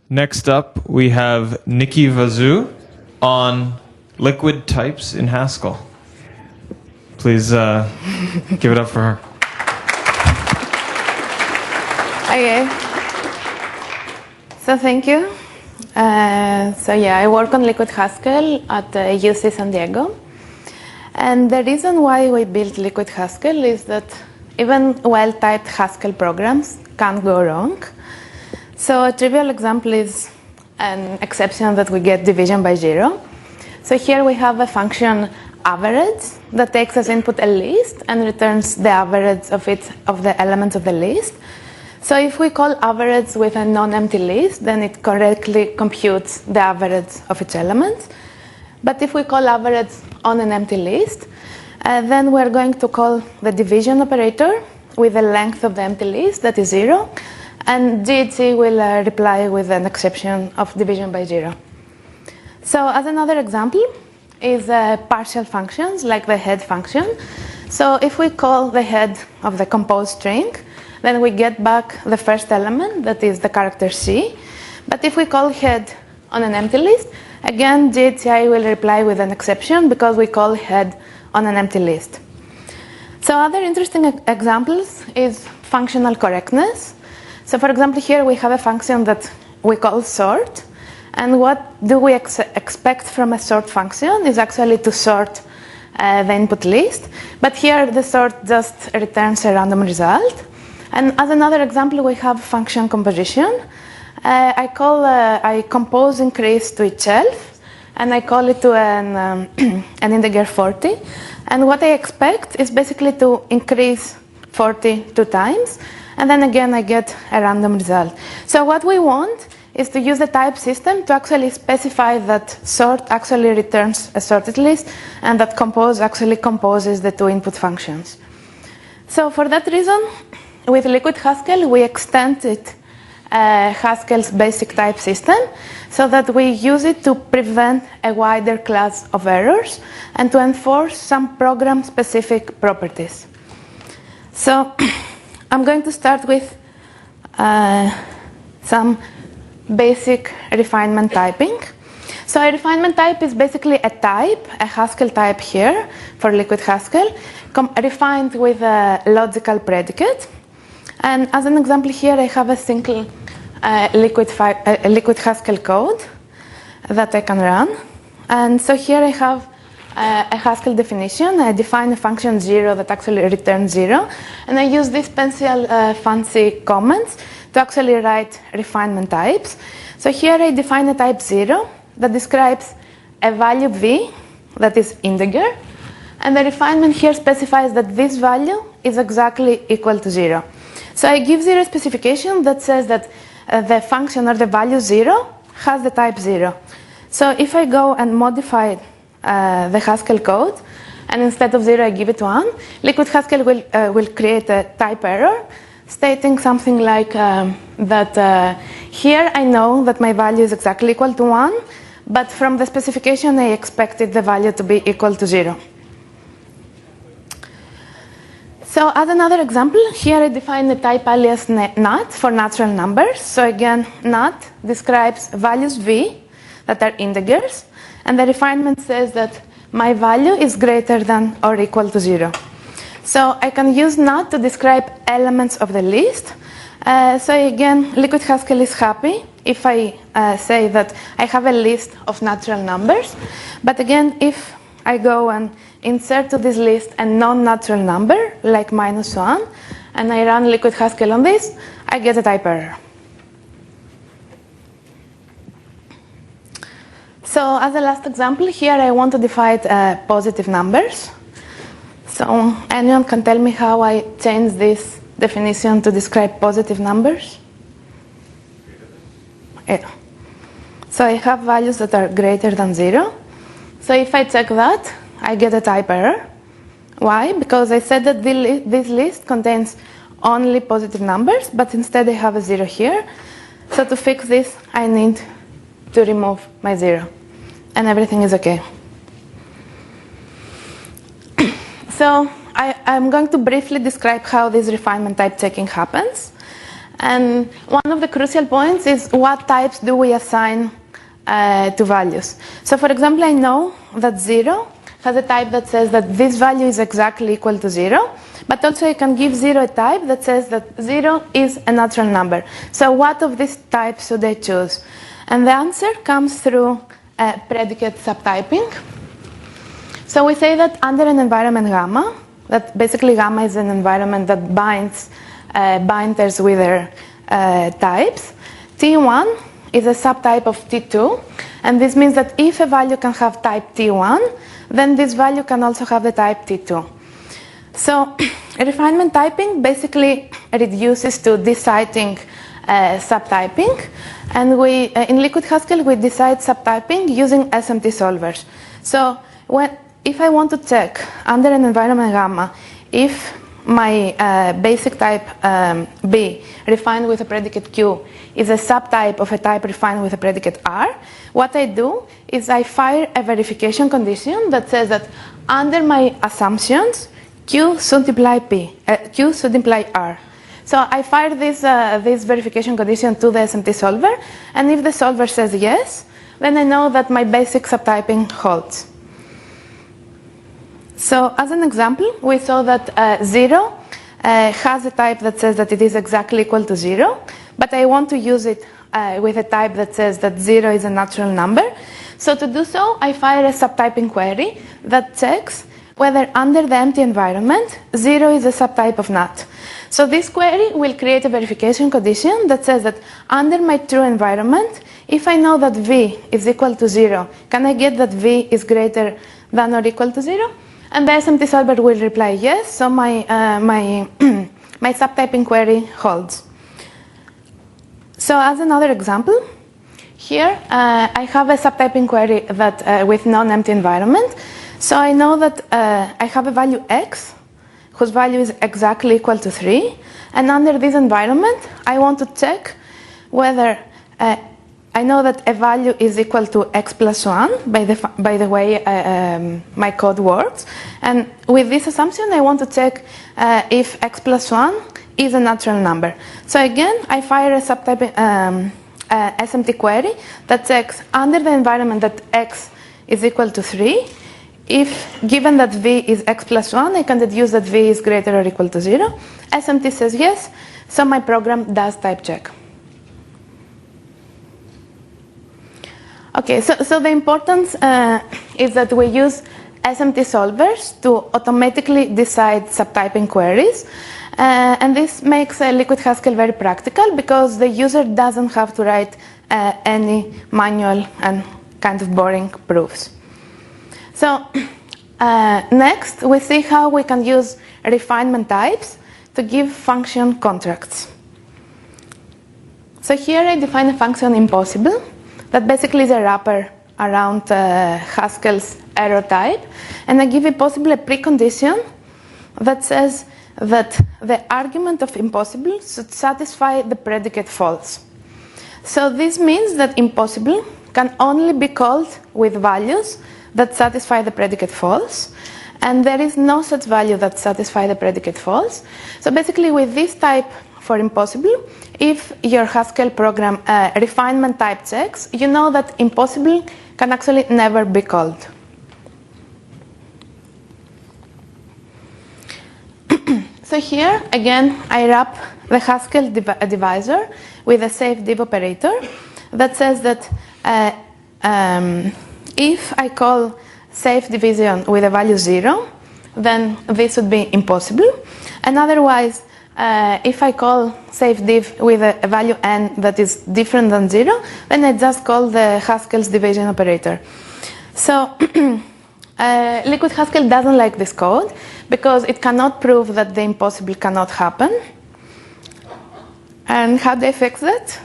Next up, we have Niki Vazou on liquid types in Haskell. Please give it up for her. Okay. So thank you. I work on LiquidHaskell at UC San Diego. And the reason why we built LiquidHaskell is that even well-typed Haskell programs can't go wrong. So a trivial example is an exception that we get division by 0. So here we have a function average that takes as input a list and returns the average of the elements of the list. So if we call average with a non-empty list, then it correctly computes the average of its elements. But if we call average on an empty list, then we're going to call the division operator with the length of the empty list, that is 0. And GHC will reply with an exception of division by 0. So as another example is partial functions like the head function. So if we call the head of the compose string, then we get back the first element, that is the character C. But if we call head on an empty list, again GHCI will reply with an exception because we call head on an empty list. So other interesting examples is functional correctness. So for example, here we have a function that we call sort. And what do we expect from a sort function is actually to sort the input list. But here the sort just returns a random result. And as another example, we have function composition. I compose increase to itself, and I call it to an integer 40. And what I expect is basically to increase 40 2 times. And then again, I get a random result. So what we want is to use the type system to actually specify that sort actually returns a sorted list, and that compose actually composes the two input functions. So for that reason, with LiquidHaskell, we extended Haskell's basic type system so that we use it to prevent a wider class of errors and to enforce some program-specific properties. So I'm going to start with some basic refinement typing. So a refinement type is basically a type, a Haskell type here for LiquidHaskell, refined with a logical predicate. And as an example here, I have a single LiquidHaskell code that I can run. And so here I have a Haskell definition. I define a function 0 that actually returns 0. And I use these pencil fancy comments to actually write refinement types. So here I define a type 0 that describes a value v that is integer. And the refinement here specifies that this value is exactly equal to 0. So I give 0 specification that says that the function or the value 0 has the type 0. So if I go and modify the Haskell code, and instead of 0 I give it 1, LiquidHaskell will create a type error stating something like that here I know that my value is exactly equal to 1, but from the specification I expected the value to be equal to 0. So as another example, here I define the type alias nat for natural numbers. So again, nat describes values v that are integers, and the refinement says that my value is greater than or equal to 0. So I can use nat to describe elements of the list. So again, LiquidHaskell is happy if I say that I have a list of natural numbers. But again, if I go and insert to this list a non-natural number, like -1, and I run LiquidHaskell on this, I get a type error. So as a last example, here I want to define positive numbers. So anyone can tell me how I change this definition to describe positive numbers? Yeah. So I have values that are greater than 0. So if I check that, I get a type error. Why? Because I said that this list contains only positive numbers, but instead I have a 0 here. So to fix this, I need to remove my 0. And everything is okay. So I'm going to briefly describe how this refinement type checking happens. And one of the crucial points is what types do we assign to values. So for example, I know that 0 has a type that says that this value is exactly equal to 0, but also I can give 0 a type that says that 0 is a natural number. So what of these types should I choose? And the answer comes through predicate subtyping. So we say that under an environment gamma, that basically gamma is an environment that binds binders with their types, T1 is a subtype of T2, and this means that if a value can have type T1, then this value can also have the type T2. So refinement typing basically reduces to deciting subtyping, and we in LiquidHaskell we decide subtyping using SMT solvers. So if I want to check under an environment gamma if my basic type B refined with a predicate Q is a subtype of a type refined with a predicate R, what I do is I fire a verification condition that says that under my assumptions, Q should imply Q should imply R. So I fire this verification condition to the SMT solver, and if the solver says yes, then I know that my basic subtyping holds. So as an example, we saw that 0 has a type that says that it is exactly equal to 0, but I want to use it with a type that says that 0 is a natural number. So to do so, I fire a subtyping query that checks whether under the empty environment, 0 is a subtype of nat. So this query will create a verification condition that says that under my true environment, if I know that v is equal to 0, can I get that v is greater than or equal to 0? And the SMT solver will reply yes, so my subtyping query holds. So as another example, here I have a subtyping query that with non-empty environment. So I know that I have a value x, whose value is exactly equal to 3. And under this environment, I want to check whether I know that a value is equal to x plus 1 by the way my code works. And with this assumption, I want to check if x plus 1 is a natural number. So again, I fire a subtype SMT query that checks under the environment that x is equal to 3. If given that v is x plus 1, I can deduce that v is greater or equal to 0. SMT says yes, so my program does type check. Okay, so the importance is that we use SMT solvers to automatically decide subtyping queries. And this makes LiquidHaskell very practical because the user doesn't have to write any manual and kind of boring proofs. So next, we see how we can use refinement types to give function contracts. So here I define a function impossible that basically is a wrapper around Haskell's error type, and I give impossible a precondition that says that the argument of impossible should satisfy the predicate false. So this means that impossible can only be called with values that satisfy the predicate false, and there is no such value that satisfies the predicate false. So basically with this type for impossible, if your Haskell program refinement type checks, you know that impossible can actually never be called. So here, again, I wrap the Haskell divisor with a safe div operator that says that if I call safe division with a value 0, then this would be impossible. And otherwise, if I call safe div with a value n that is different than 0, then I just call the Haskell's division operator. So LiquidHaskell doesn't like this code because it cannot prove that the impossible cannot happen. And how do I fix that?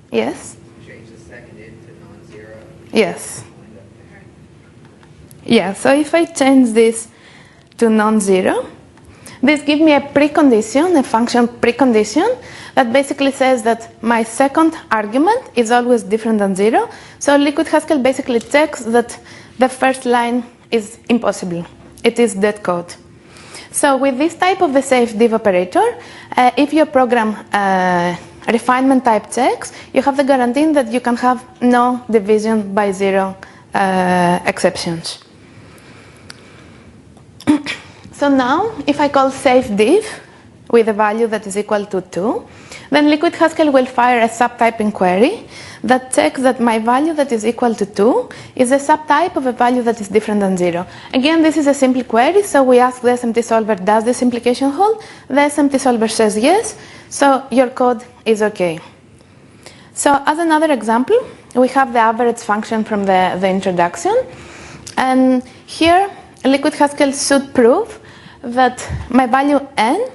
Yes? Change the second int to non-zero. Yes. Yeah, so if I change this to non-zero, this gives me a precondition, a function precondition, that basically says that my second argument is always different than 0. So LiquidHaskell basically checks that the first line is impossible. It is dead code. So with this type of the safe div operator, if your program refinement type checks, you have the guarantee that you can have no division by zero exceptions. So now, if I call safe div with a value that is equal to 2, then LiquidHaskell will fire a subtyping query that checks that my value that is equal to 2 is a subtype of a value that is different than 0. Again, this is a simple query, so we ask the SMT solver, does this implication hold? The SMT solver says yes, so your code is okay. So as another example, we have the average function from the introduction. And here, LiquidHaskell should prove that my value n,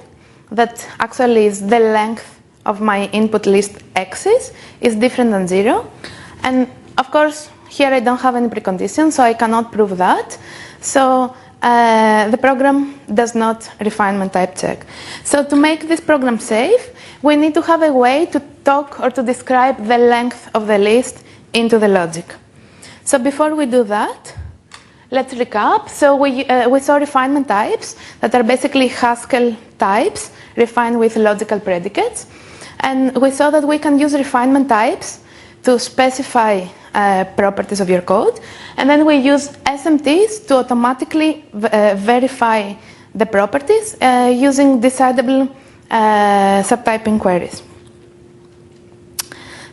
that actually is the length of my input list x's, is different than 0. And of course, here I don't have any precondition, so I cannot prove that. So the program does not refinement type check. So to make this program safe, we need to have a way to talk or to describe the length of the list into the logic. So before we do that, let's recap. So we saw refinement types that are basically Haskell types refined with logical predicates. And we saw that we can use refinement types to specify properties of your code. And then we use SMTs to automatically verify the properties using decidable subtyping queries.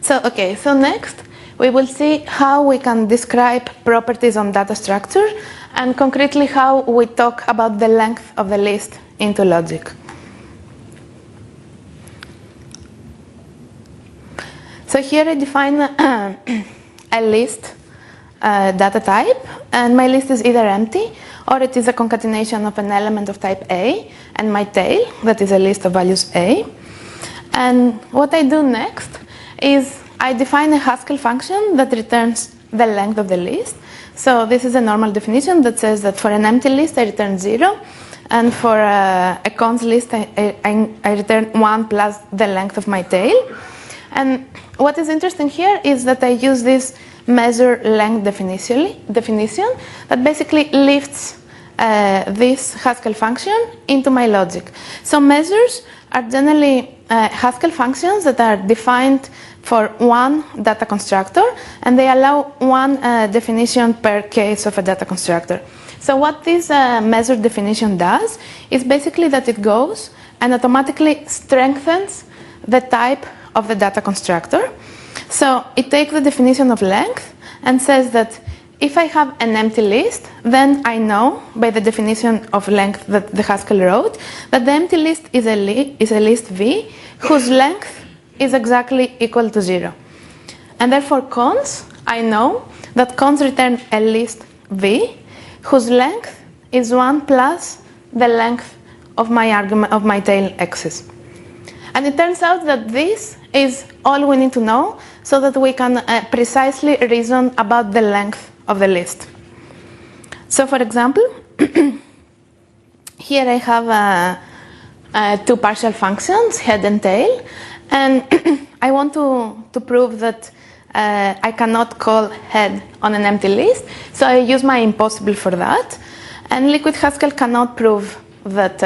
So next we will see how we can describe properties on data structure and concretely how we talk about the length of the list into logic. So here I define a list data type, and my list is either empty or it is a concatenation of an element of type A and my tail, that is a list of values A. And what I do next is I define a Haskell function that returns the length of the list. So this is a normal definition that says that for an empty list I return 0, and for a cons list I return 1 plus the length of my tail. And what is interesting here is that I use this measure length definition that basically lifts this Haskell function into my logic. So measures are generally Haskell functions that are defined for one data constructor, and they allow one definition per case of a data constructor. So what this measure definition does is basically that it goes and automatically strengthens the type of the data constructor. So it takes the definition of length and says that if I have an empty list, then I know by the definition of length that the Haskell wrote that the empty list is a list V whose length is exactly equal to 0. And therefore cons, I know that cons return a list V whose length is 1 plus the length of my argument of my tail x's. And it turns out that this is all we need to know so that we can precisely reason about the length of the list. So for example, here I have two partial functions, head and tail, and I want to prove that I cannot call head on an empty list, so I use my impossible for that. And LiquidHaskell cannot prove that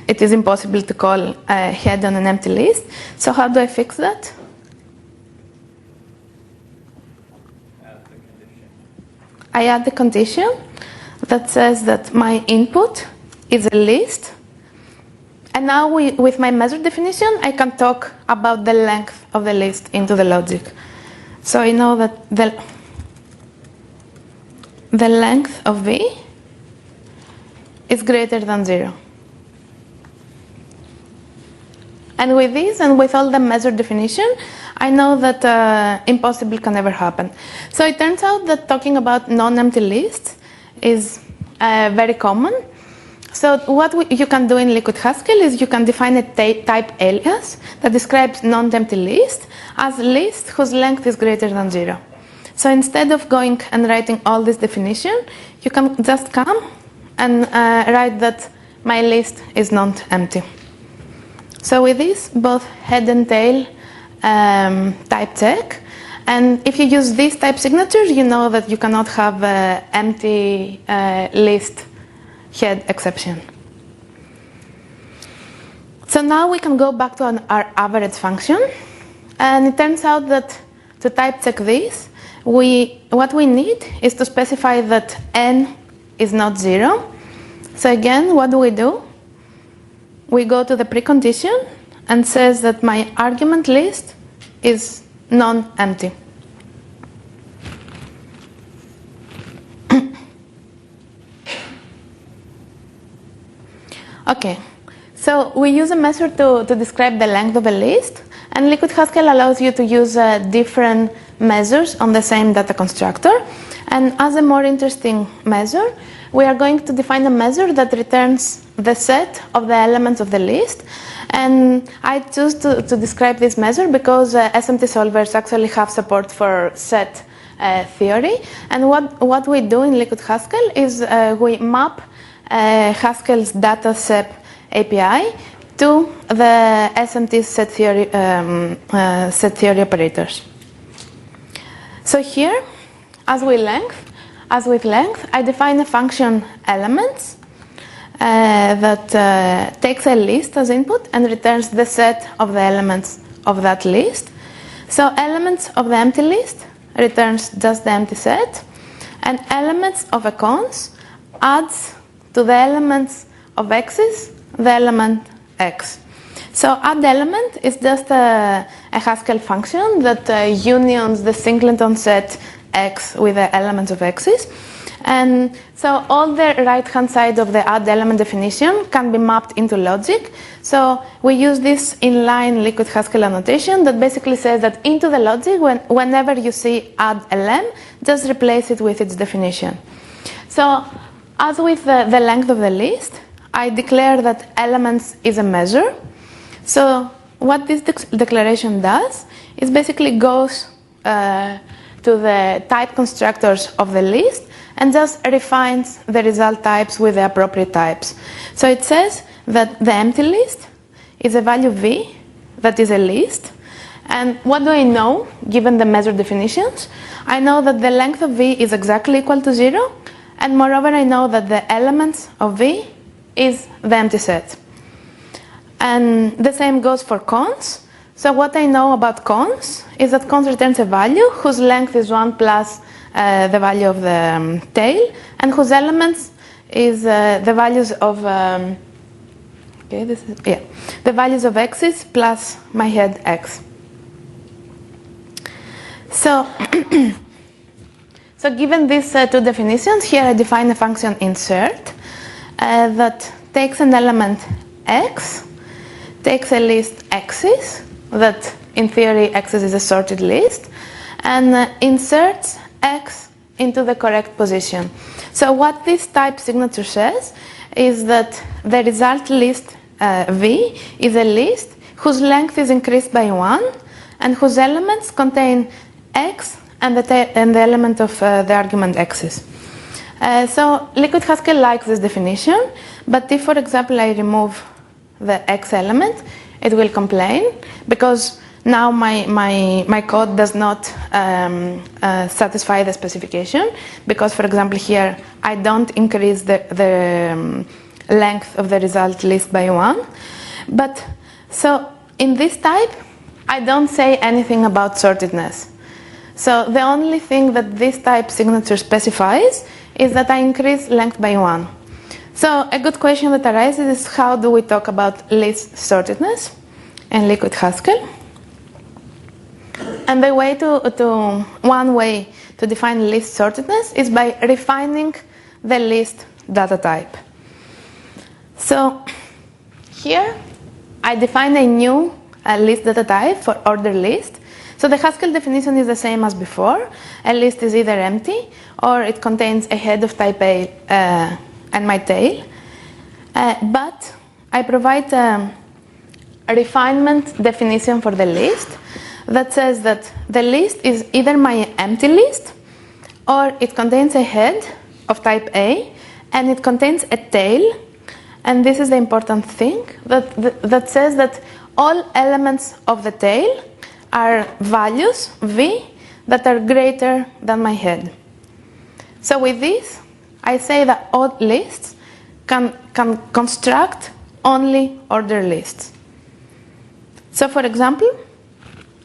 it is impossible to call head on an empty list. So how do I fix that? I add the condition that says that my input is a list. And now with my measure definition, I can talk about the length of the list into the logic. So I know that the length of V is greater than 0. And with this and with all the measure definition, I know that impossible can never happen. So it turns out that talking about non-empty lists is very common. So what you can do in LiquidHaskell is you can define a type alias that describes non-empty list as a list whose length is greater than 0. So instead of going and writing all this definition, you can just come and write that my list is not empty. So with this, both head and tail type check. And if you use these type signatures, you know that you cannot have empty list head exception. So now we can go back to our average function. And it turns out that to type check this, what we need is to specify that n is not 0. So again, what do? We go to the precondition and says that my argument list is non-empty. Okay, so we use a method to describe the length of a list, and LiquidHaskell allows you to use different measures on the same data constructor. And as a more interesting measure, we are going to define a measure that returns the set of the elements of the list. And I choose to describe this measure because SMT solvers actually have support for set theory. And what we do in LiquidHaskell is we map Haskell's data set API to the SMT set theory operators. So here, as with length, I define a function elements that takes a list as input and returns the set of the elements of that list. So elements of the empty list returns just the empty set, and elements of a cons adds to the elements of x's the element x. So add element is just a Haskell function that unions the singleton set x with the elements of x's. And so all the right-hand side of the add element definition can be mapped into logic. So we use this inline LiquidHaskell annotation that basically says that into the logic, whenever you see add lm, just replace it with its definition. So as with the length of the list, I declare that elements is a measure. So what this declaration does is basically goes to the type constructors of the list and just refines the result types with the appropriate types. So it says that the empty list is a value v that is a list. And what do I know, given the measure definitions? I know that the length of v is exactly equal to 0. And moreover, I know that the elements of v is the empty set. And the same goes for cons. So what I know about cons is that cons returns a value whose length is 1 plus the value of the tail, and whose elements is the values of the values of x's plus my head x. So so given these two definitions, here I define a function insert that takes an element x, takes a list x's, that in theory x's is a sorted list, and inserts x into the correct position. So what this type signature says is that the result list v is a list whose length is increased by 1 and whose elements contain x and the element of the argument x's. So LiquidHaskell likes this definition, but if, for example, I remove the x element, it will complain because now my code does not satisfy the specification, because, for example, here I don't increase the length of the result list by 1. But so in this type, I don't say anything about sortedness. So the only thing that this type signature specifies is that I increase length by 1. So a good question that arises is, how do we talk about list sortedness in LiquidHaskell? And the way one way to define list sortedness is by refining the list data type. So here I define a new list data type for order list. So the Haskell definition is the same as before. A list is either empty or it contains a head of type A and my tail. But I provide a refinement definition for the list that says that the list is either my empty list or it contains a head of type A and it contains a tail. And this is the important thing that says that all elements of the tail are values v that are greater than my head. So with this, I say that all lists can construct only order lists. So for example,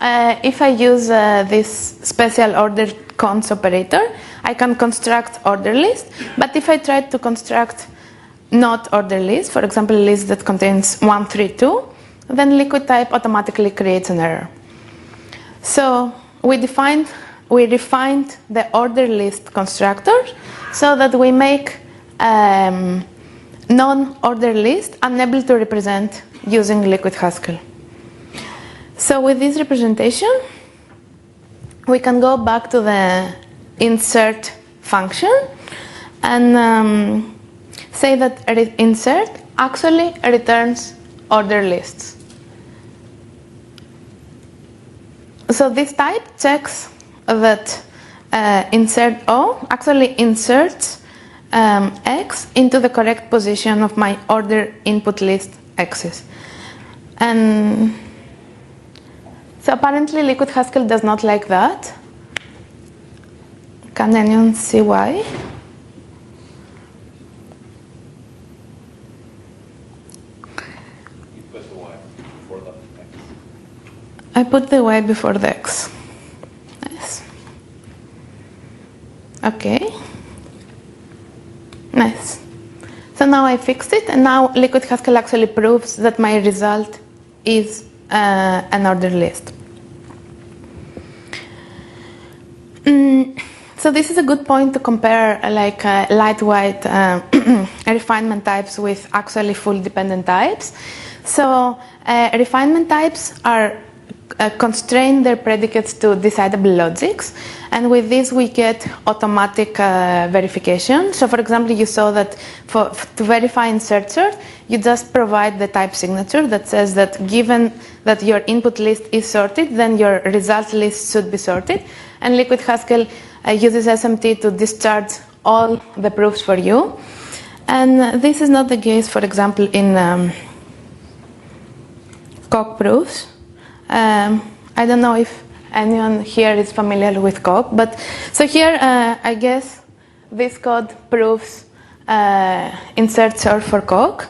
if I use this special order cons operator, I can construct order list. But if I try to construct not order list, for example, a list that contains 1, 3, 2, then liquid type automatically creates an error. So we refined the order list constructor so that we make non-order list unable to represent using LiquidHaskell. So with this representation, we can go back to the insert function and say that insert actually returns order lists. So this type checks that insert O actually inserts X into the correct position of my order input list X's. And so apparently LiquidHaskell does not like that. Can anyone see why? You put the Y before the X. I put the Y before the X. Nice. Okay. Nice. So now I fixed it, and now LiquidHaskell actually proves that my result is an order list. So this is a good point to compare like lightweight refinement types with actually full dependent types. So refinement types are constrain their predicates to decidable logics, and with this we get automatic verification. So for example, you saw that to verify insert sort, you just provide the type signature that says that given that your input list is sorted, then your result list should be sorted, and LiquidHaskell uses SMT to discharge all the proofs for you. And this is not the case, for example, in Coq proofs. I don't know if anyone here is familiar with Coq, but so here I guess this code proves insert sort for Coq,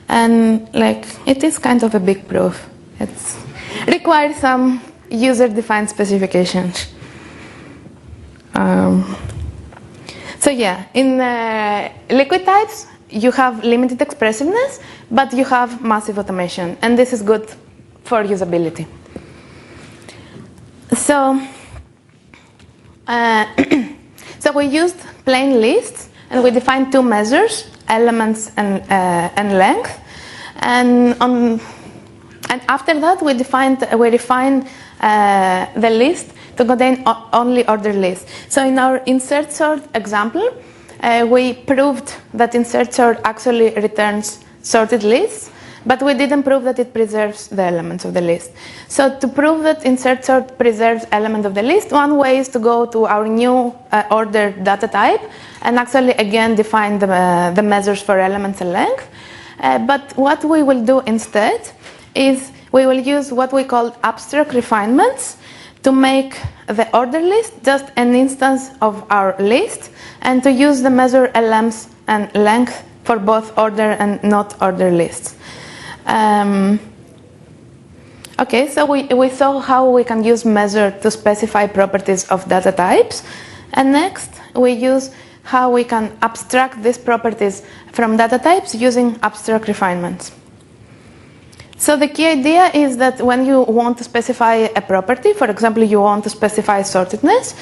and like it is kind of a big proof. It requires some user-defined specifications. So yeah, in liquid types you have limited expressiveness, but you have massive automation, and this is good for usability. So, so we used plain lists, and we defined two measures, elements and length, and after that we refined the list to contain only order lists. So in our insert sort example, we proved that insert sort actually returns sorted lists, but we didn't prove that it preserves the elements of the list. So to prove that insert sort preserves element of the list, one way is to go to our new order data type and actually again define the measures for elements and length. But what we will do instead is we will use what we call abstract refinements to make the order list just an instance of our list, and to use the measure LMs and length for both order and not order lists. Okay, so we saw how we can use measure to specify properties of data types, and next we use how we can abstract these properties from data types using abstract refinements. So the key idea is that when you want to specify a property, for example, you want to specify sortedness,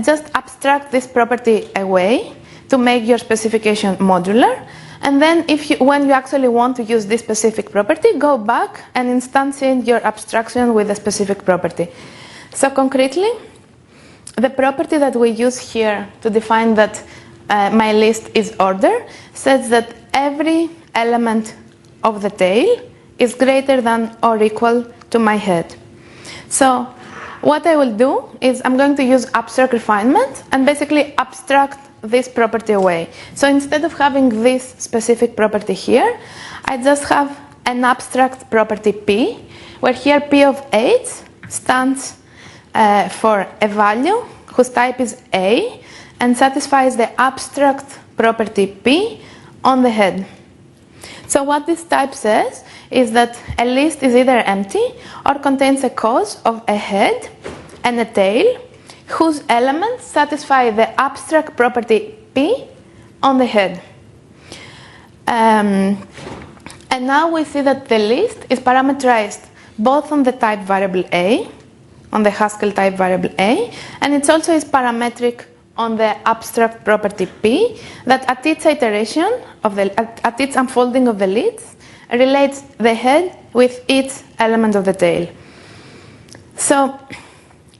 just abstract this property away to make your specification modular. And then when you actually want to use this specific property, go back and instantiate your abstraction with a specific property. So concretely, the property that we use here to define that my list is order says that every element of the tail is greater than or equal to my head. So what I will do is I'm going to use abstract refinement and basically abstract this property away. So instead of having this specific property here, I just have an abstract property P, where here P of H stands for a value whose type is A and satisfies the abstract property P on the head. So what this type says is that a list is either empty or contains a cause of a head and a tail whose elements satisfy the abstract property P on the head. And now we see that the list is parameterized both on the type variable A, on the Haskell type variable A, and it also is parametric on the abstract property P that at each iteration of at each unfolding of the list relates the head with each element of the tail. So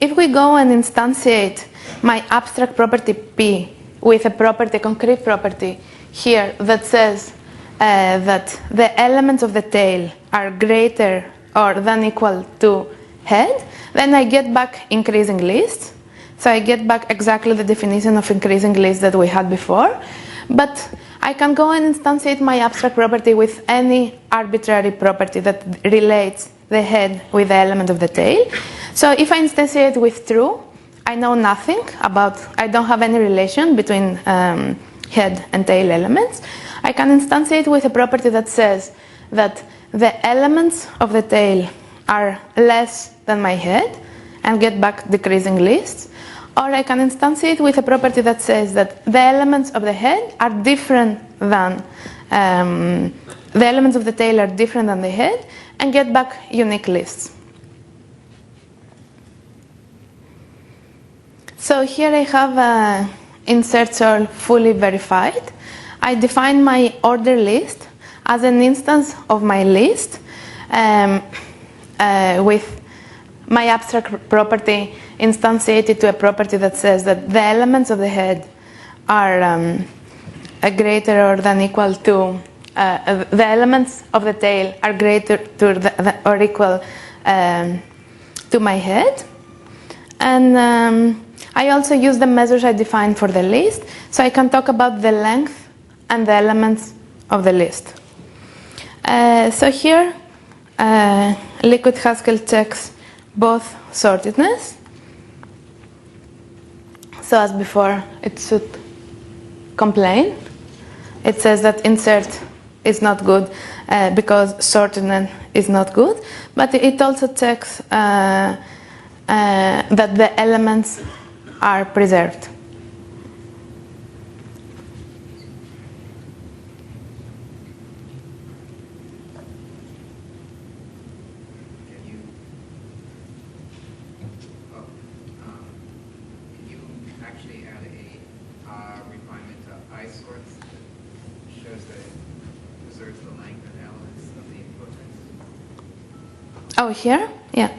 if we go and instantiate my abstract property P with a property, a concrete property here that says that the elements of the tail are greater or than equal to head, then I get back increasing lists. So I get back exactly the definition of increasing list that we had before. But I can go and instantiate my abstract property with any arbitrary property that relates the head with the element of the tail. So if I instantiate with true, I know nothing about, I don't have any relation between head and tail elements. I can instantiate with a property that says that the elements of the tail are less than my head and get back decreasing lists. Or I can instantiate with a property that says that the elements of the head are different than, the elements of the tail are different than the head and get back unique lists. So here I have InsertSort fully verified. I define my order list as an instance of my list with my abstract property instantiated to a property that says that the elements of the head are greater or than equal to, the elements of the tail are greater to or equal to my head. And I also use the measures I defined for the list, so I can talk about the length and the elements of the list. So here, LiquidHaskell checks both sortedness. So as before, it should complain. It says that insert is not good because sortedness is not good, but it also checks that the elements are preserved. Can you actually add a refinement to iSort that shows that it preserves the length and elements of the input? Oh, here? Yeah.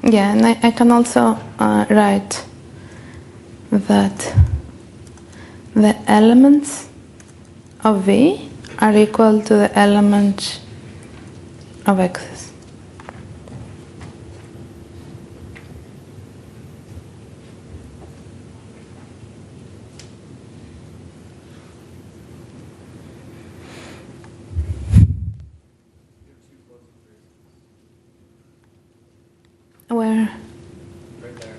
Yeah, and I can also write that the elements of V are equal to the elements of X. Where? Right there.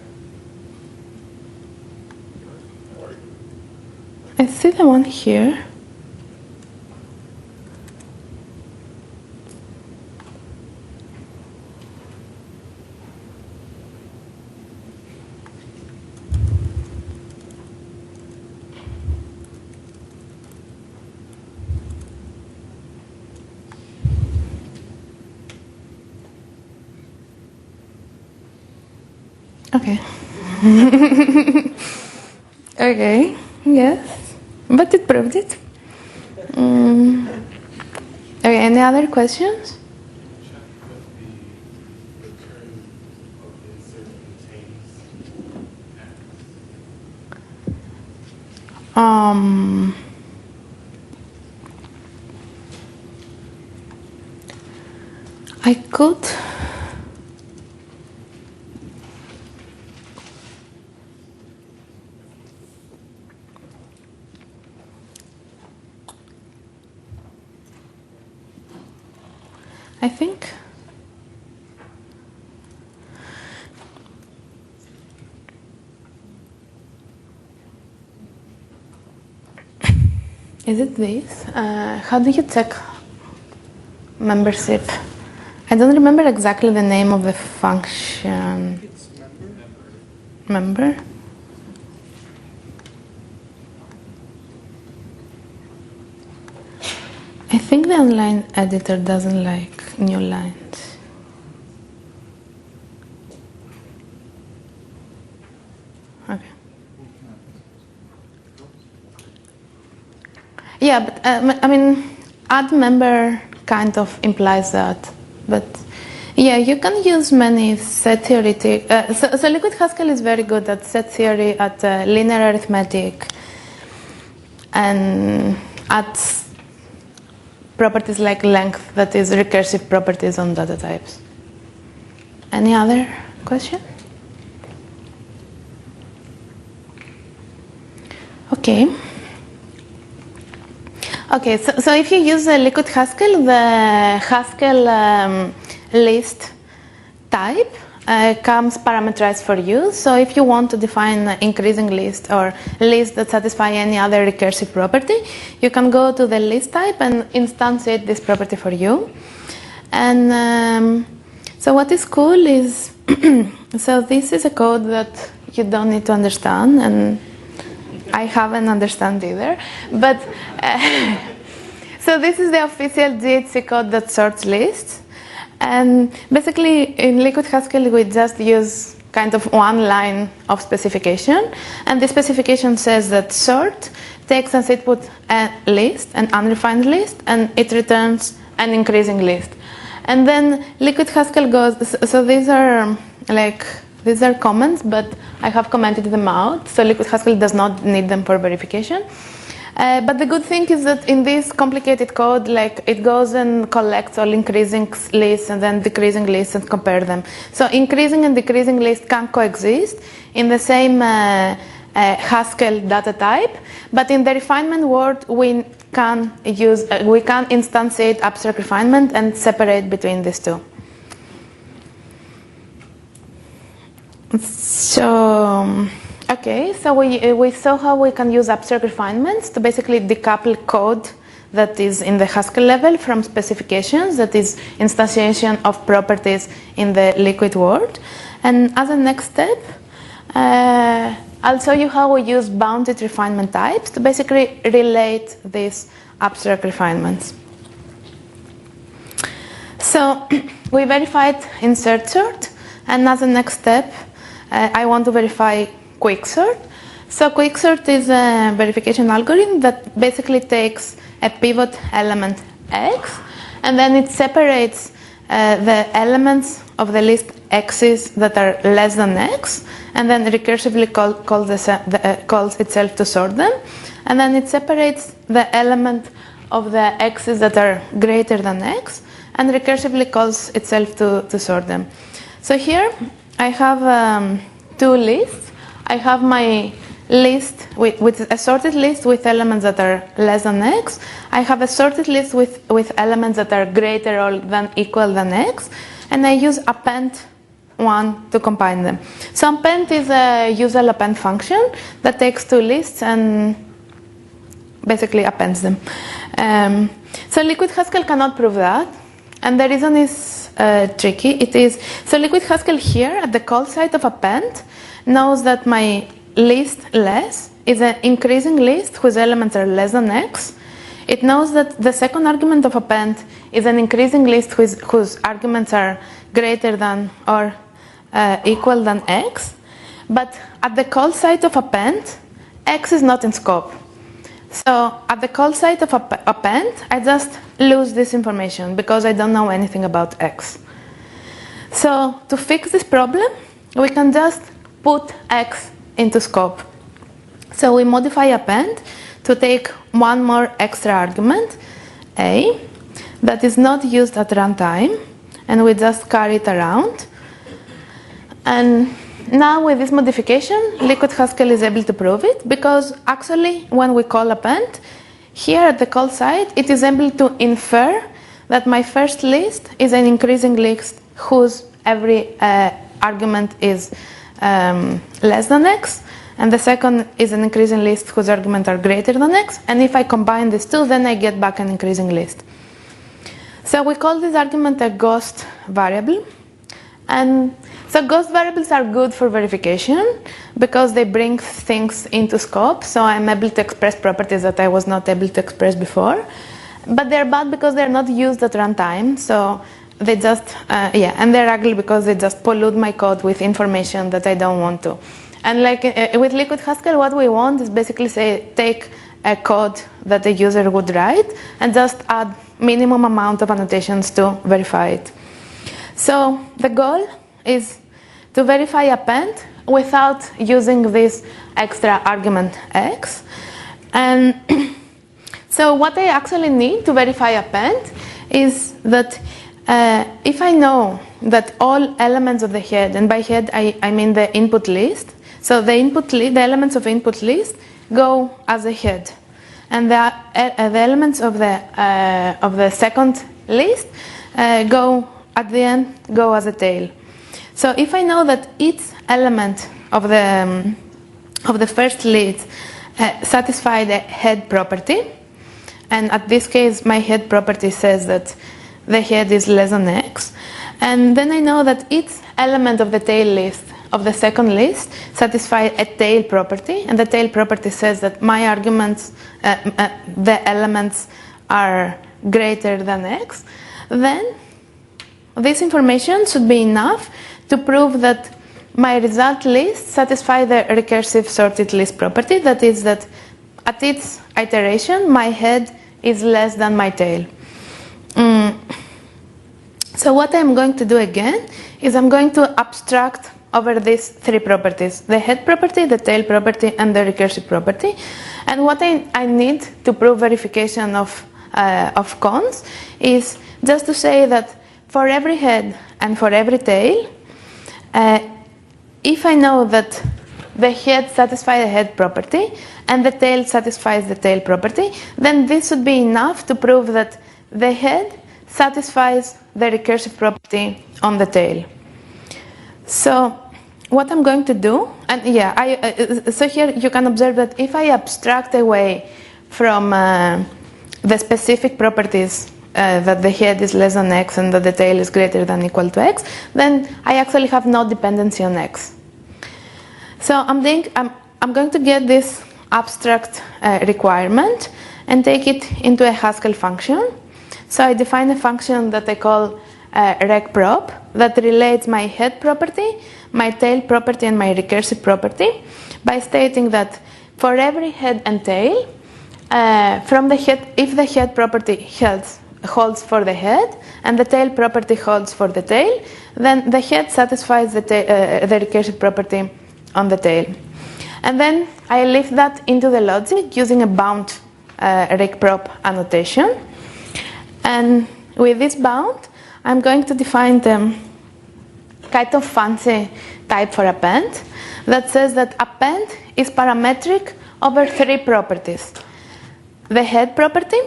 I see the one here. Okay. Okay, yes. But it proved it. Okay, any other questions? I could. I think. Is it this? How do you check membership? I don't remember exactly the name of the function. It's member. Member? I think the online editor doesn't like new lines. Okay. Yeah, but I mean, add member kind of implies that. But yeah, you can use many set theoretic. So LiquidHaskell is very good at set theory, at linear arithmetic, and at properties like length, that is recursive properties on data types. Any other question? Okay. Okay, so if you use LiquidHaskell, the Haskell list type comes parameterized for you. So if you want to define an increasing list or list that satisfy any other recursive property, you can go to the list type and instantiate this property for you. And so what is cool is, so this is a code that you don't need to understand, and I haven't understand either. But so this is the official GHC code that sorts lists. And basically, in LiquidHaskell, we just use kind of one line of specification. And the specification says that sort takes as input a list, an unrefined list, and it returns an increasing list. And then LiquidHaskell goes, so these are comments, but I have commented them out. So LiquidHaskell does not need them for verification. But the good thing is that in this complicated code, like it goes and collects all increasing lists and then decreasing lists and compare them. So increasing and decreasing lists can coexist in the same Haskell data type, but in the refinement world, we can instantiate abstract refinement and separate between these two. So. Okay, so we saw how we can use abstract refinements to basically decouple code that is in the Haskell level from specifications, that is instantiation of properties in the Liquid world. And as a next step, I'll show you how we use bounded refinement types to basically relate these abstract refinements. So we verified insert sort, and as a next step, I want to verify QuickSort. So QuickSort is a verification algorithm that basically takes a pivot element X, and then it separates the elements of the list X's that are less than X, and then recursively calls itself to sort them, and then it separates the element of the X's that are greater than X, and recursively calls itself to sort them. So here I have two lists. I have my list with a sorted list with elements that are less than X. I have a sorted list with elements that are greater or equal than X. And I use append1 to combine them. So append is a usual append function that takes two lists and basically appends them. So LiquidHaskell cannot prove that. And the reason is tricky. It is, so LiquidHaskell here at the call site of append knows that my list less is an increasing list whose elements are less than X. It knows that the second argument of append is an increasing list whose arguments are greater than or equal than X. But at the call site of append, X is not in scope. So at the call site of append, I just lose this information because I don't know anything about X. So to fix this problem, we can just put X into scope. So we modify append to take one more extra argument, A, that is not used at runtime, and we just carry it around. And now with this modification, LiquidHaskell is able to prove it, because actually when we call append, here at the call site, it is able to infer that my first list is an increasing list whose every argument is less than x, and the second is an increasing list whose arguments are greater than x, and if I combine these two, then I get back an increasing list. So we call this argument a ghost variable, and so ghost variables are good for verification because they bring things into scope, so I'm able to express properties that I was not able to express before, but they're bad because they're not used at runtime, so they just, and they're ugly because they just pollute my code with information that I don't want to. And like with LiquidHaskell, what we want is basically say, take a code that the user would write and just add minimum amount of annotations to verify it. So the goal is to verify append without using this extra argument x. And so what I actually need to verify append is that if I know that all elements of the head, and by head I mean the input list, so the elements of input list go as a head, and the elements of the second list go at the end go as a tail. So if I know that each element of the first list satisfy the head property, and at this case my head property says that the head is less than x, and then I know that each element of the tail list of the second list satisfy a tail property, and the tail property says that my arguments, the elements are greater than x, then this information should be enough to prove that my result list satisfy the recursive sorted list property, that is that at each iteration my head is less than my tail. So what I'm going to do again is I'm going to abstract over these three properties: the head property, the tail property, and the recursive property. And what I need to prove verification of cons is just to say that for every head and for every tail, if I know that the head satisfies the head property and the tail satisfies the tail property, then this would be enough to prove that the head satisfies the recursive property on the tail. So what I'm going to do, and so here you can observe that if I abstract away from the specific properties that the head is less than x and that the tail is greater than or equal to x, then I actually have no dependency on x. So I'm going to get this abstract requirement and take it into a Haskell function. So I define a function that I call recprop that relates my head property, my tail property, and my recursive property by stating that for every head and tail, from the head, if the head property holds for the head and the tail property holds for the tail, then the head satisfies the recursive property on the tail. And then I lift that into the logic using a bound recprop annotation. And with this bound, I'm going to define the kind of fancy type for append that says that append is parametric over three properties: the head property,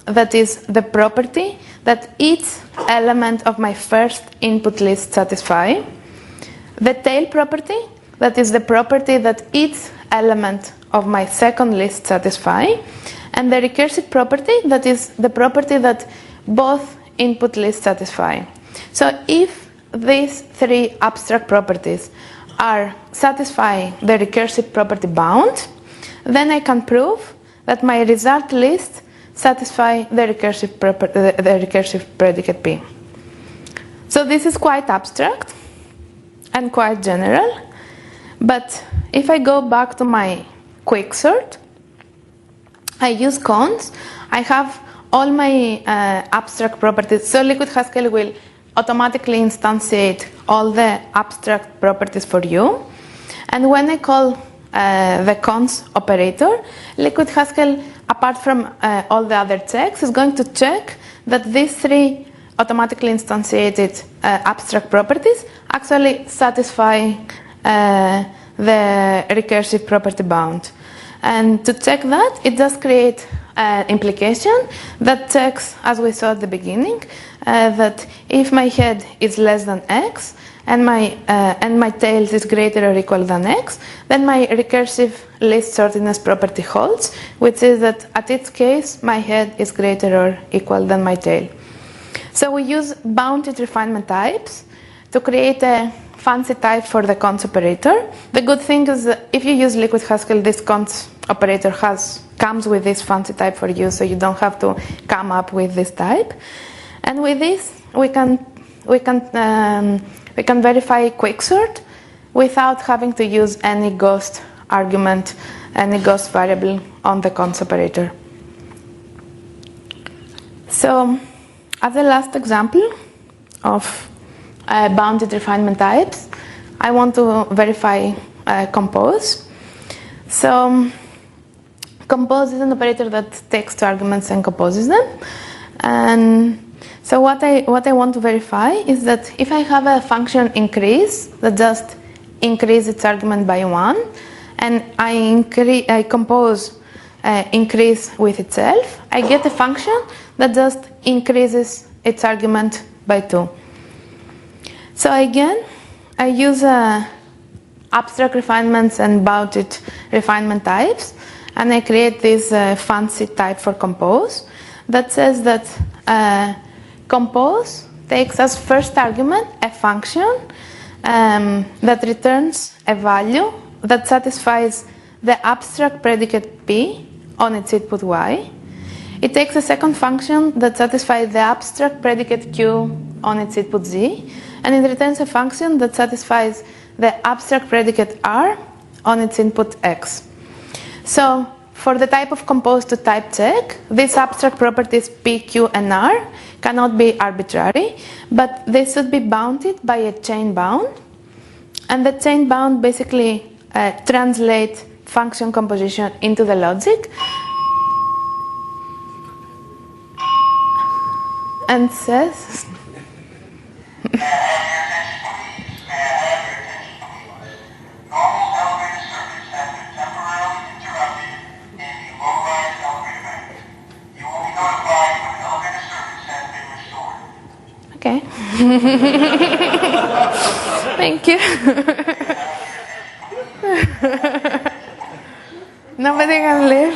that is the property that each element of my first input list satisfy; the tail property, that is the property that each element of my second list satisfy; and the recursive property, that is the property that both input lists satisfy. So if these three abstract properties are satisfy the recursive property bound, then I can prove that my result list satisfy the recursive predicate P. So this is quite abstract and quite general, but if I go back to my QuickSort, I use cons, I have all my abstract properties. So LiquidHaskell will automatically instantiate all the abstract properties for you. And when I call the cons operator, LiquidHaskell, apart from all the other checks, is going to check that these three automatically instantiated abstract properties actually satisfy the recursive property bound. And to check that, it just creates implication that checks, as we saw at the beginning, that if my head is less than x and my tails is greater or equal than x, then my recursive least sortedness property holds, which is that at each case my head is greater or equal than my tail. So we use bounded refinement types to create a fancy type for the cons operator. The good thing is that if you use LiquidHaskell, this cons operator comes with this fancy type for you, so you don't have to come up with this type. And with this, we can verify QuickSort without having to use any ghost argument, any ghost variable on the cons operator. So, as the last example of bounded refinement types, I want to verify compose. So, compose is an operator that takes two arguments and composes them. And so what I want to verify is that if I have a function increase that just increases its argument by 1, and I compose increase with itself, I get a function that just increases its argument by 2. So again, I use abstract refinements and bounded refinement types, and I create this fancy type for compose that says that compose takes as first argument a function that returns a value that satisfies the abstract predicate P on its input Y. It takes a second function that satisfies the abstract predicate Q on its input Z, and it returns a function that satisfies the abstract predicate R on its input X. So for the type of compose to type check, these abstract properties P, Q, and R cannot be arbitrary, but they should be bounded by a chain bound. And the chain bound basically translates function composition into the logic and says okay. Thank you. Nobody can leave.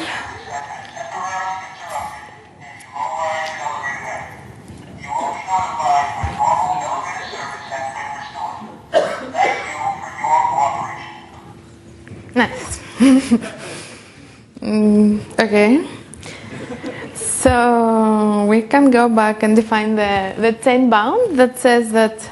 Nice. Okay. So we can go back and define the chain bound that says that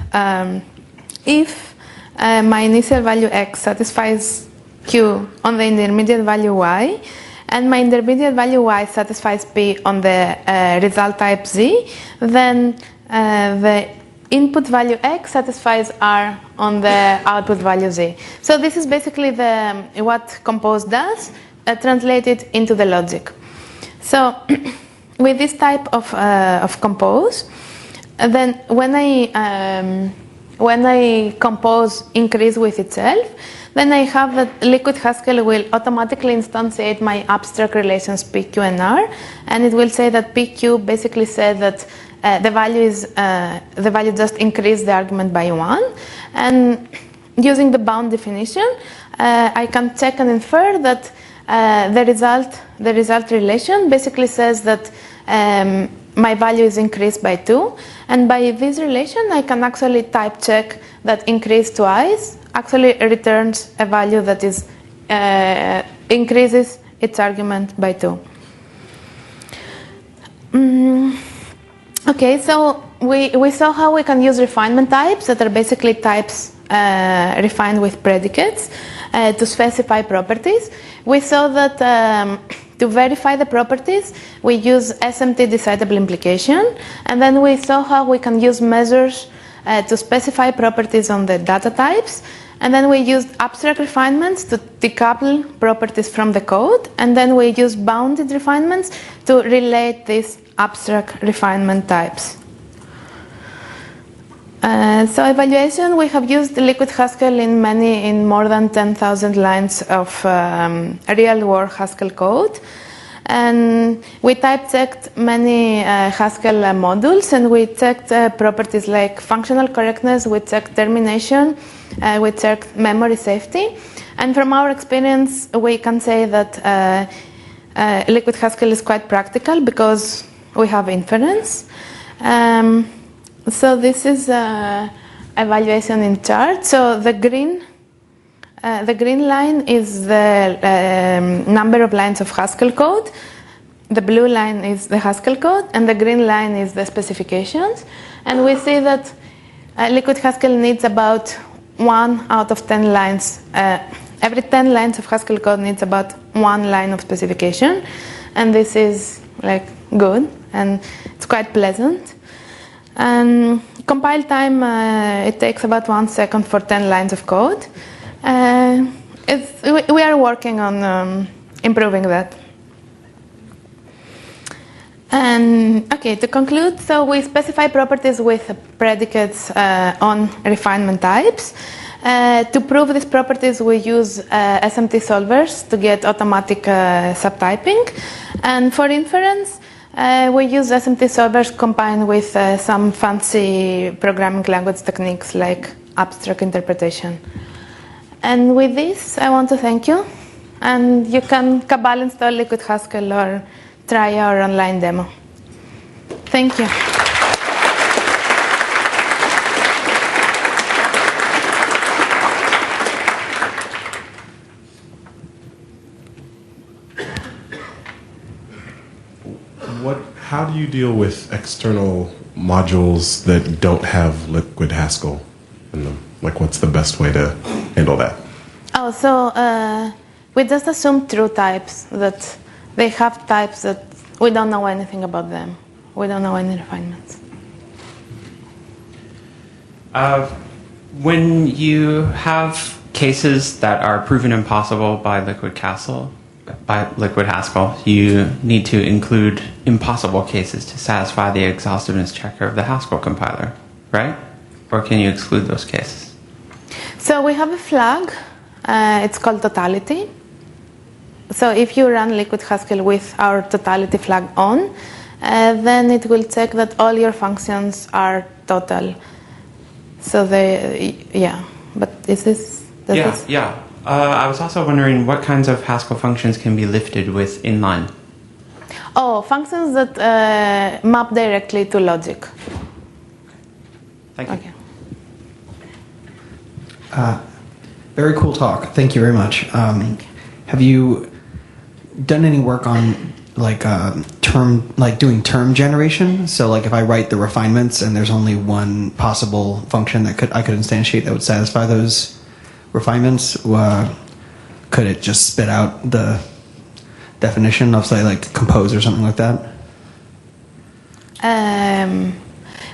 if my initial value x satisfies q on the intermediate value y, and my intermediate value y satisfies p on the result type z, then the input value x satisfies r on the output value z. So this is basically what compose does, translated into the logic. So with this type of compose, then when I compose increase with itself, then I have that LiquidHaskell will automatically instantiate my abstract relations P, Q, and R, and it will say that P, Q basically says that the value just increased the argument by 1, and using the bound definition, I can check and infer that the result relation basically says that my value is increased by 2, and by this relation I can actually type check that increase twice actually returns a value that is increases its argument by 2. Okay, so we saw how we can use refinement types that are basically types refined with predicates to specify properties. We saw that to verify the properties, we use SMT decidable implication, and then we saw how we can use measures to specify properties on the data types, and then we used abstract refinements to decouple properties from the code, and then we used bounded refinements to relate these abstract refinement types. So evaluation, we have used LiquidHaskell in more than 10,000 lines of real-world Haskell code. And we type checked many Haskell modules, and we checked properties like functional correctness, we checked termination, we checked memory safety. And from our experience, we can say that LiquidHaskell is quite practical because we have inference. So this is evaluation in chart. So the green line is the number of lines of Haskell code. The blue line is the Haskell code, and the green line is the specifications. And we see that LiquidHaskell needs about 1 out of 10 lines. Every 10 lines of Haskell code needs about 1 line of specification, and this is like good, and it's quite pleasant. And compile time, it takes about 1 second for 10 lines of code. We are working on improving that. And okay, to conclude, so we specify properties with predicates on refinement types. To prove these properties, we use SMT solvers to get automatic subtyping. And for inference, we use SMT solvers combined with some fancy programming language techniques like abstract interpretation. And with this, I want to thank you. And you can Cabal install LiquidHaskell or try our online demo. Thank you. How do you deal with external modules that don't have LiquidHaskell in them? Like, what's the best way to handle that? Oh, so we just assume true types, that they have types that we don't know anything about them. We don't know any refinements. When you have cases that are proven impossible by LiquidHaskell, you need to include impossible cases to satisfy the exhaustiveness checker of the Haskell compiler, right? Or can you exclude those cases? So we have a flag. It's called totality. So if you run LiquidHaskell with our totality flag on, then it will check that all your functions are total. So yeah. But is this? Yeah. I was also wondering what kinds of Haskell functions can be lifted with inline. Oh, functions that map directly to logic. Thank you. Okay. Very cool talk. Thank you very much. Have you done any work on doing term generation? So like if I write the refinements and there's only one possible function that I could instantiate that would satisfy those refinements, could it just spit out the definition of, say, like compose or something like that?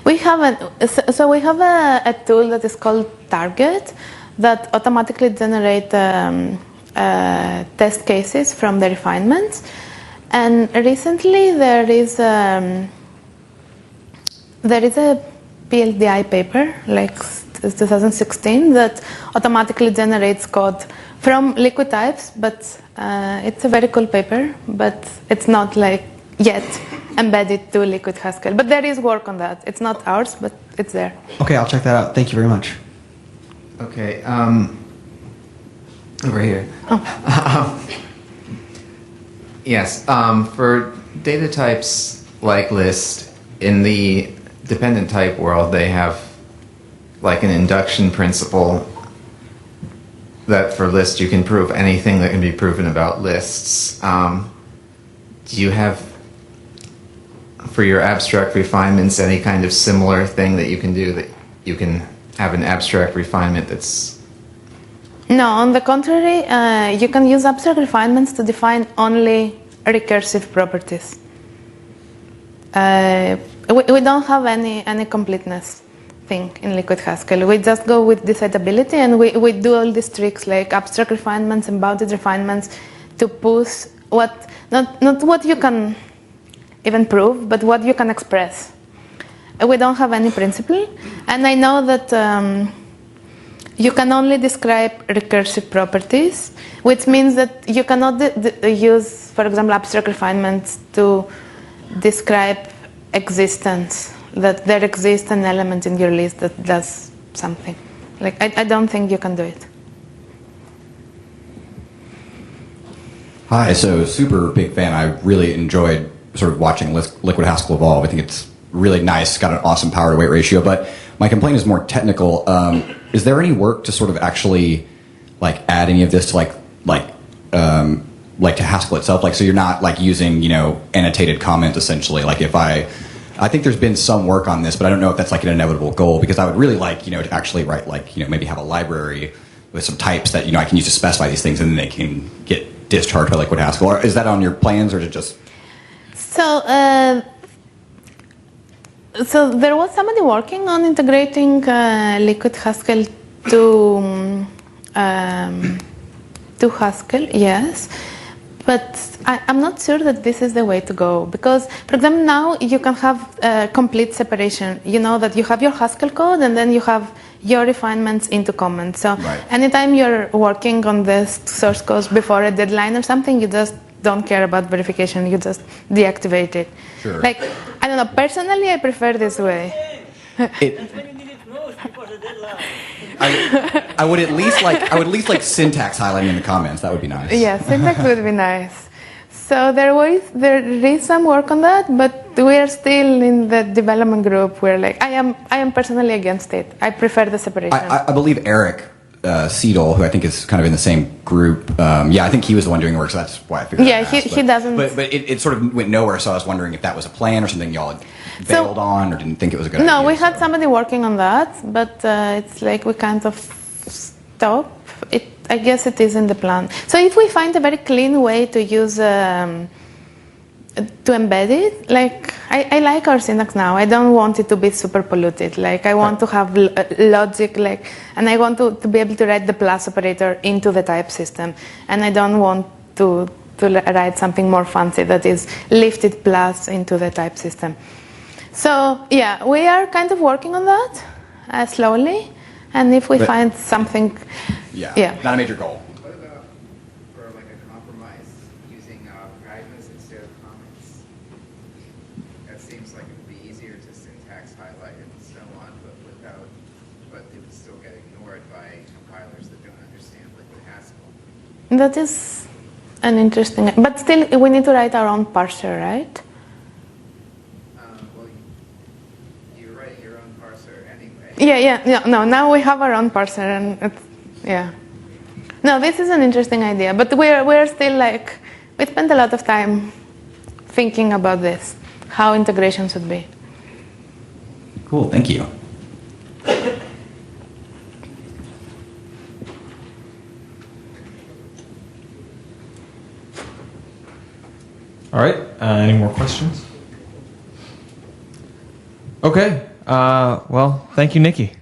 We have a tool that is called Target that automatically generates test cases from the refinements. And recently there is a PLDI paper, like 2016, that automatically generates code from liquid types, but it's a very cool paper, but it's not like yet embedded to LiquidHaskell. But there is work on that. It's not ours, but it's there. Okay, I'll check that out. Thank you very much. Okay, over here. Yes, for data types like list, in the dependent type world, they have like an induction principle that for list you can prove anything that can be proven about lists. Do you have, for your abstract refinements, any kind of similar thing that you can do, that you can have an abstract refinement that's... No, on the contrary, you can use abstract refinements to define only recursive properties. We don't have any completeness thing in LiquidHaskell. We just go with decidability, and we do all these tricks like abstract refinements and bounded refinements to push not what you can even prove, but what you can express. We don't have any principle, and I know that you can only describe recursive properties, which means that you cannot use, for example, abstract refinements to describe existence, that there exists an element in your list that does something. Like, I don't think you can do it. Hi, so super big fan. I really enjoyed sort of watching LiquidHaskell evolve. I think it's really nice, got an awesome power to weight ratio, but my complaint is more technical. Is there any work to sort of actually like add any of this to like to Haskell itself? Like, so you're not like using, annotated comments essentially. Like if I think there's been some work on this, but I don't know if that's like an inevitable goal, because I would really like, to actually write like, maybe have a library with some types that, I can use to specify these things and then they can get discharged by LiquidHaskell. Or is that on your plans, or is it just? So there was somebody working on integrating LiquidHaskell to Haskell, yes. But I'm not sure that this is the way to go, because, for example, now you can have complete separation. You know that you have your Haskell code and then you have your refinements into comments. So anytime you're working on this source code before a deadline or something, you just don't care about verification. You just deactivate it. Sure. Like, I don't know. Personally, I prefer this way. I would at least like syntax highlighting in the comments. That would be nice. Yeah, syntax would be nice. So there is some work on that, but we are still in the development group. We're like, I am personally against it. I prefer the separation. I believe Eric Seidel, who I think is kind of in the same group. I think he was the one doing work, so that's why I figured. Yeah, he doesn't. But it sort of went nowhere. So I was wondering if that was a plan or something y'all had bailed on, or didn't think it was a good idea. No, we had somebody working on that, but it's like we kind of stop. I guess it is in the plan. So if we find a very clean way to use to embed it, like I like our syntax now. I don't want it to be super polluted. Like I want to have logic, and I want to be able to write the plus operator into the type system, and I don't want to write something more fancy that is lifted plus into the type system. So yeah, we are kind of working on that slowly, and if we find something, not a major goal. What about for like a compromise using fragments instead of comments? That seems like it would be easier to syntax highlight and so on, but it would still get ignored by compilers that don't understand LiquidHaskell. that is an interesting. But still, we need to write our own parser, right? Well, you write your own parser anyway. Yeah. No, now we have our own parser, and no, this is an interesting idea, but we're still like, we spent a lot of time thinking about this, how integration should be. Cool, thank you. All right. Any more questions? Okay. Well, thank you, Niki.